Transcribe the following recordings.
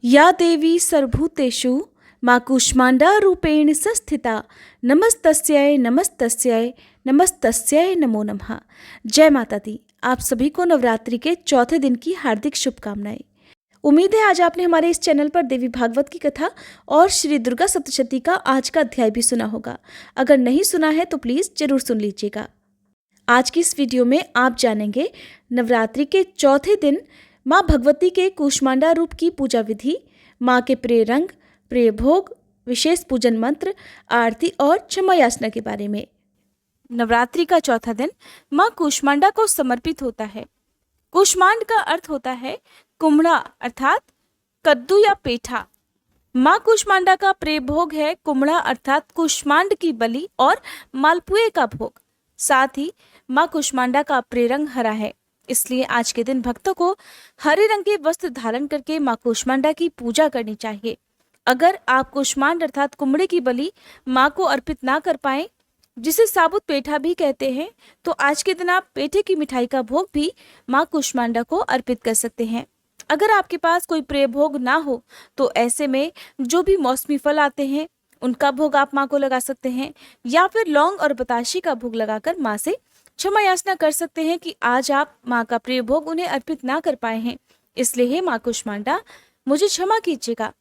या देवी सर्वभूतेषु मां कूष्मांडा रूपेण संस्थिता नमस्तस्यै नमस्तस्यै नमस्तस्यै नमो नमः। जय माता दी। आप सभी को नवरात्रि के चौथे दिन की हार्दिक शुभकामनाएं। उम्मीद है आज आपने हमारे इस चैनल पर देवी भागवत की कथा और श्री दुर्गा सप्तशती का आज का अध्याय भी सुना होगा। अगर नहीं सुना है तो प्लीज जरूर सुन लीजिएगा। आज की इस वीडियो में आप जानेंगे नवरात्रि के चौथे दिन माँ भगवती के कूष्मांडा रूप की पूजा विधि, माँ के प्रिय रंग, प्रिय भोग, विशेष पूजन मंत्र, आरती और क्षमा याचना के बारे में। नवरात्रि का चौथा दिन माँ कूष्मांडा को समर्पित होता है। कूष्मांड का अर्थ होता है कुम्हड़ा अर्थात कद्दू या पेठा। माँ कूष्मांडा का प्रिय भोग है कुम्हड़ा अर्थात कूष्मांड की बलि और मालपुए का भोग। साथ ही माँ कूष्मांडा का प्रिय रंग हरा है, इसलिए आज के दिन भक्तों को हरे रंग के वस्त्र धारण करके माँ कूष्मांडा की पूजा करनी चाहिए। अगर आप कूष्मांड अर्थात कुम्हड़े की बलि माँ को अर्पित ना कर पाए, जिसे साबुत पेठा भी कहते हैं, तो आज के दिन आप पेठे की मिठाई का भोग भी माँ कूष्मांडा को अर्पित कर सकते हैं। अगर आपके पास कोई प्रिय भोग ना हो तो ऐसे में जो भी मौसमी फल आते हैं उनका भोग आप माँ को लगा सकते हैं, या फिर लौंग और बताशे का भोग लगाकर माँ से क्षमा याचना कर सकते हैं कि आज आप माँ का प्रिय भोग उन्हें अर्पित ना कर पाए हैं, इसलिए हे माँ कूष्मांडा मुझे क्षमा कीजिएगा।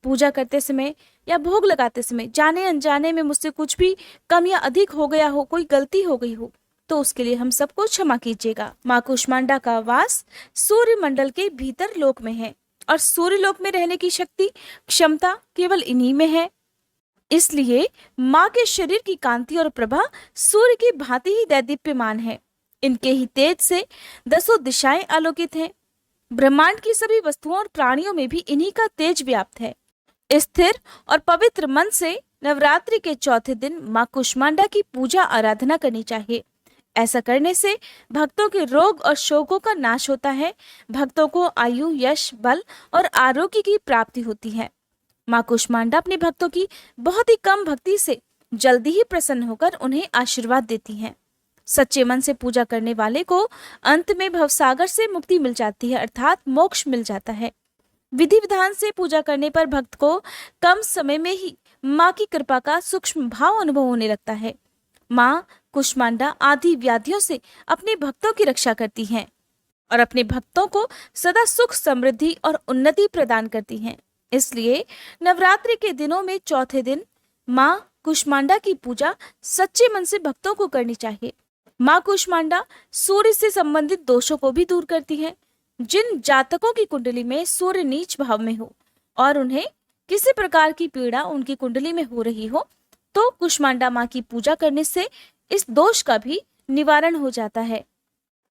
पूजा करते समय या भोग लगाते समय जाने अनजाने में मुझसे कुछ भी कम या अधिक हो गया हो, कोई गलती हो गई हो, तो उसके लिए हम सबको क्षमा कीजिएगा। माँ कूष्मांडा का वास सूर्य मंडल के भीतर लोक में है और सूर्य लोक में रहने की शक्ति क्षमता केवल इन्हीं में है। इसलिए माँ के शरीर की कांति और प्रभा सूर्य की भांति ही दैदीप्यमान है। इनके ही तेज से दसों दिशाएं आलोकित हैं। ब्रह्मांड की सभी वस्तुओं और प्राणियों में भी इन्हीं का तेज व्याप्त है। स्थिर और पवित्र मन से नवरात्रि के चौथे दिन माँ कूष्मांडा की पूजा आराधना करनी चाहिए। ऐसा करने से भक्तों के रोग और शोकों का नाश होता है। भक्तों को आयु, यश, बल और आरोग्य की प्राप्ति होती है। माँ कूष्मांडा अपने भक्तों की बहुत ही कम भक्ति से जल्दी ही प्रसन्न होकर उन्हें आशीर्वाद देती हैं। सच्चे मन से पूजा करने वाले को अंत में भवसागर से मुक्ति मिल जाती है, अर्थात मोक्ष मिल जाता है। विधि विधान से पूजा करने पर भक्त को कम समय में ही माँ की कृपा का सूक्ष्म भाव अनुभव होने लगता है। माँ कूष्मांडा आदि व्याधियों से अपने भक्तों की रक्षा करती हैं और अपने भक्तों को सदा सुख, समृद्धि और उन्नति प्रदान करती हैं। इसलिए नवरात्रि के दिनों में चौथे दिन माँ कूष्मांडा की पूजा सच्चे मन से भक्तों को करनी चाहिए। माँ कूष्मांडा सूर्य से संबंधित दोषों को भी दूर करती है। जिन जातकों की कुंडली में सूर्य नीच भाव में हो और उन्हें किसी प्रकार की पीड़ा उनकी कुंडली में हो रही हो, तो कूष्मांडा माँ की पूजा करने से इस दोष का भी निवारण हो जाता है।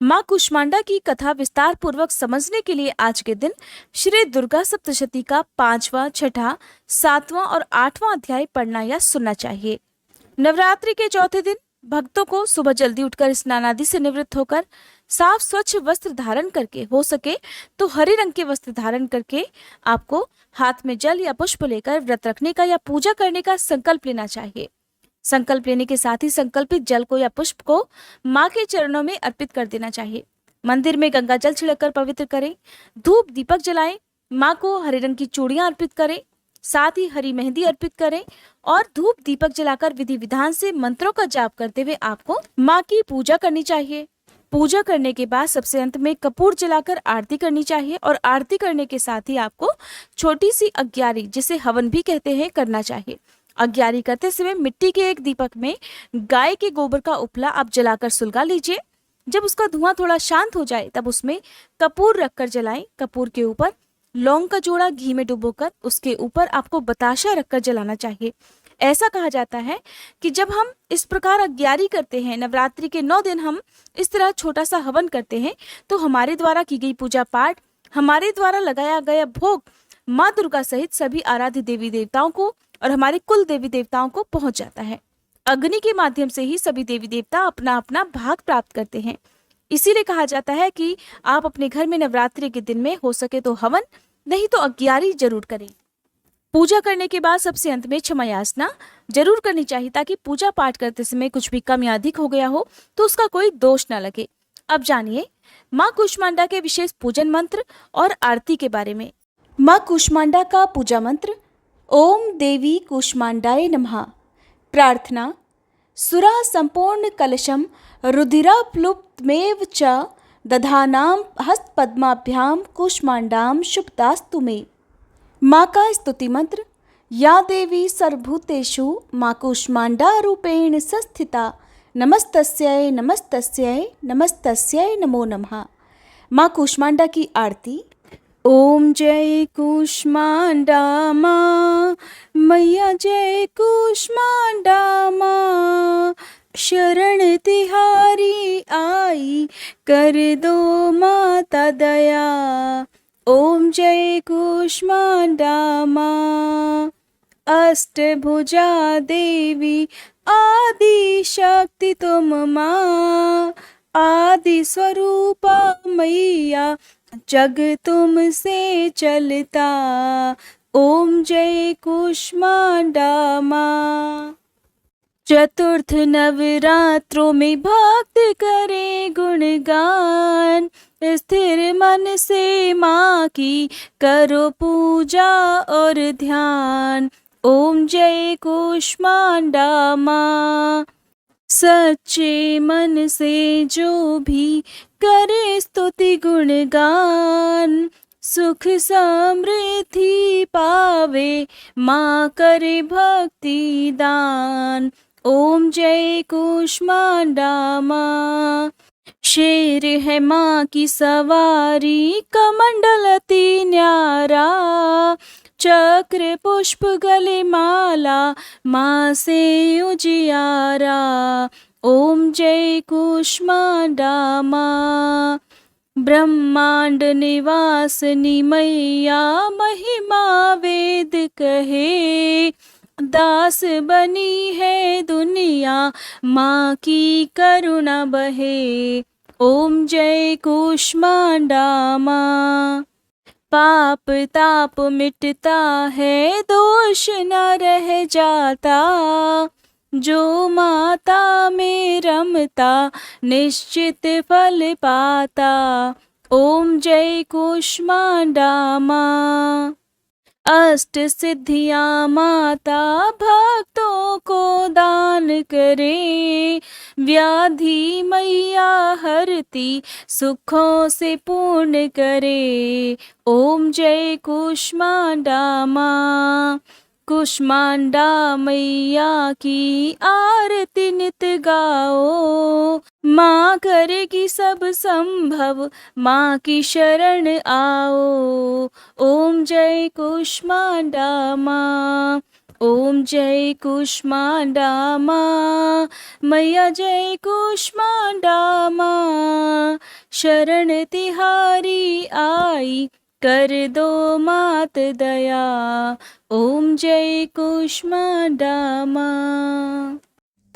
माँ कूष्मांडा की कथा विस्तार पूर्वक समझने के लिए आज के दिन श्री दुर्गा सप्तशती का 5वां, 6ठा, 7वां और 8वां अध्याय पढ़ना या सुनना चाहिए। नवरात्रि के चौथे दिन भक्तों को सुबह जल्दी उठकर स्नान आदि से निवृत्त होकर साफ स्वच्छ वस्त्र धारण करके, हो सके तो हरे रंग के वस्त्र धारण करके, आपको हाथ में जल या पुष्प लेकर व्रत रखने का या पूजा करने का संकल्प लेना चाहिए। संकल्प लेने के साथ ही संकल्पित जल को या पुष्प को माँ के चरणों में अर्पित कर देना चाहिए। मंदिर में गंगा जल छिड़ककर पवित्र करें। धूप दीपक जलाएं। माँ को हरे रंग की चूड़ियां अर्पित करें। साथ ही हरी मेहंदी अर्पित करें और धूप दीपक जलाकर विधि विधान से मंत्रों का जाप करते हुए आपको माँ की पूजा करनी चाहिए। पूजा करने के बाद सबसे अंत में कपूर जलाकर आरती करनी चाहिए और आरती करने के साथ ही आपको छोटी सी अग्यारी, जिसे हवन भी कहते हैं, करना चाहिए। अग्यारी करते समय मिट्टी के एक दीपक में गाय के गोबर का उपला आप जलाकर सुलगा लीजिए। जब उसका धुआं थोड़ा शांत हो जाए तब उसमें कपूर रखकर जलाएं। कपूर के ऊपर लौंग का जोड़ा घी में डुबोकर उसके ऊपर आपको बताशा रखकर जलाना चाहिए। ऐसा कहा जाता है कि जब हम इस प्रकार अग्यारी करते हैं, नवरात्रि के 9 दिन हम इस तरह छोटा सा हवन करते हैं, तो हमारे द्वारा की गई पूजा पाठ, हमारे द्वारा लगाया गया भोग माँ दुर्गा सहित सभी आराध्य देवी देवताओं को और हमारे कुल देवी देवताओं को पहुंच जाता है। अग्नि के माध्यम से ही सभी देवी देवता अपना अपना भाग प्राप्त करते हैं। इसीलिए कहा जाता है कि आप अपने घर में नवरात्रि के दिन में हो सके तो हवन, नहीं तो अग्यारी जरूर करें। पूजा करने के बाद सबसे अंत में क्षमा याचना जरूर करनी चाहिए, ताकि पूजा पाठ करते समय कुछ भी कम या अधिक हो गया हो तो उसका कोई दोष न लगे। अब जानिए माँ कूष्मांडा के विशेष पूजन मंत्र और आरती के बारे में। माँ कूष्मांडा का पूजा मंत्र। ओम देवी कूष्मांडाय नमः। प्रार्थना। सुरा संपूर्ण कलशम रुधिराप्लुप्तमेव च दधानां हस्तपद्माभ्यां कूष्मांडां शुभदास्तु मे। माँ का स्तुति मंत्र। या देवी सर्वभूतेषु माँ कूष्मांडा रूपेण संस्थिता नमस्तस्यै नमस्तस्यै नमस्तस्यै नमो नमः। माँ कूष्मांडा की आरती। ओम जय कूष्मांडा माँ, मैया जय कूष्मांडा माँ, शरण तिहारी आई कर दो माता दया। ओम जय कूष्मांडा माँ, अष्टभुजा देवी आदि शक्ति तुम माँ, आदि स्वरूपा मैया जग तुमसे चलता। ओम जय कूष्मांडा माँ। चतुर्थ नवरात्रों में भक्त करे गुणगान, स्थिर मन से माँ की करो पूजा और ध्यान। ओम जय कूष्मांडा माँ। सच्चे मन से जो भी करे स्तुति गुणगान, सुख समृद्धि पावे माँ करे भक्ति दान। ओम जय कूष्मांडा माँ। शेर है माँ की सवारी, कमंडल अति न्यारा, चक्र पुष्प गले माला माँ से उजियारा। ओम जय कूष्मांडा माँ। ब्रह्मांड निवासनी मैया महिमा वेद कहे, दास बनी है दुनिया माँ की करुणा बहे। ओम जय कूष्मांडा माँ। पाप ताप मिटता है, दोष न रह जाता, जो माता में रमता निश्चित फल पाता। ओम जय कूष्मांडा माँ। अष्ट सिद्धियाँ माता भक्तों को दान करे, व्याधि मैया हरती सुखों से पूर्ण करे। ओम जय कूष्मांडा माँ। कूष्मांडा मैया की आरती नित गाओ, माँ करेगी सब संभव माँ की शरण आओ। ओम जय कूष्मांडा माँ। ओम जय कूष्मांडा माँ, मैया जय कूष्मांडा माँ, शरण तिहारी आई कर दो मात दया। ओम जय कूष्मांडा माँ।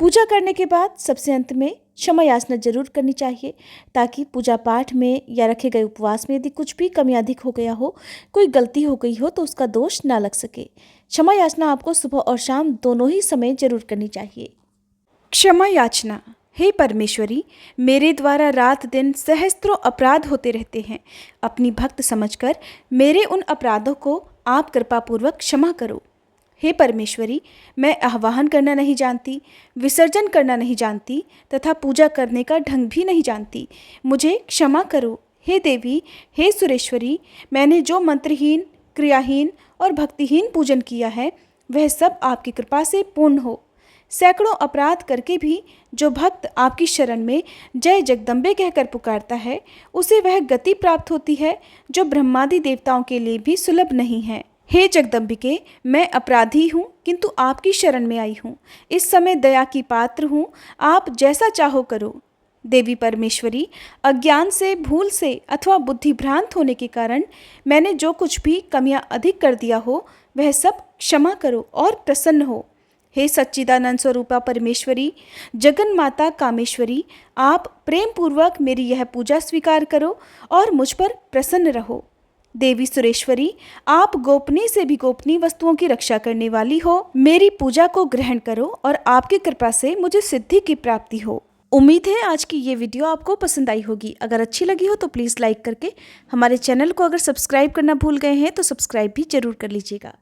पूजा करने के बाद सबसे अंत में क्षमा याचना जरूर करनी चाहिए, ताकि पूजा पाठ में या रखे गए उपवास में यदि कुछ भी कमी अधिक हो गया हो, कोई गलती हो गई हो, तो उसका दोष ना लग सके। क्षमा याचना आपको सुबह और शाम दोनों ही समय जरूर करनी चाहिए। क्षमा याचना। हे परमेश्वरी, मेरे द्वारा रात दिन सहस्त्रों अपराध होते रहते हैं। अपनी भक्त समझकर मेरे उन अपराधों को आप कृपापूर्वक क्षमा करो। हे परमेश्वरी, मैं आह्वान करना नहीं जानती, विसर्जन करना नहीं जानती तथा पूजा करने का ढंग भी नहीं जानती, मुझे क्षमा करो। हे देवी, हे सुरेश्वरी, मैंने जो मंत्रहीन, क्रियाहीन और भक्तिहीन पूजन किया है वह सब आपकी कृपा से पूर्ण हो। सैकड़ों अपराध करके भी जो भक्त आपकी शरण में जय जगदम्बे कहकर पुकारता है, उसे वह गति प्राप्त होती है जो ब्रह्मादि देवताओं के लिए भी सुलभ नहीं है। हे जगदम्बिके, मैं अपराधी हूँ किंतु आपकी शरण में आई हूँ। इस समय दया की पात्र हूँ, आप जैसा चाहो करो। देवी परमेश्वरी, अज्ञान से, भूल से अथवा बुद्धि भ्रांत होने के कारण मैंने जो कुछ भी कमियां अधिक कर दिया हो वह सब क्षमा करो और प्रसन्न हो। हे सच्चिदानंद स्वरूपा परमेश्वरी, जगन माता कामेश्वरी, आप प्रेम पूर्वक मेरी यह पूजा स्वीकार करो और मुझ पर प्रसन्न रहो। देवी सुरेश्वरी, आप गोपनीय से भी गोपनीय वस्तुओं की रक्षा करने वाली हो, मेरी पूजा को ग्रहण करो और आपकी कृपा से मुझे सिद्धि की प्राप्ति हो। उम्मीद है आज की ये वीडियो आपको पसंद आई होगी। अगर अच्छी लगी हो तो प्लीज़ लाइक करके हमारे चैनल को अगर सब्सक्राइब करना भूल गए हैं तो सब्सक्राइब भी ज़रूर कर लीजिएगा।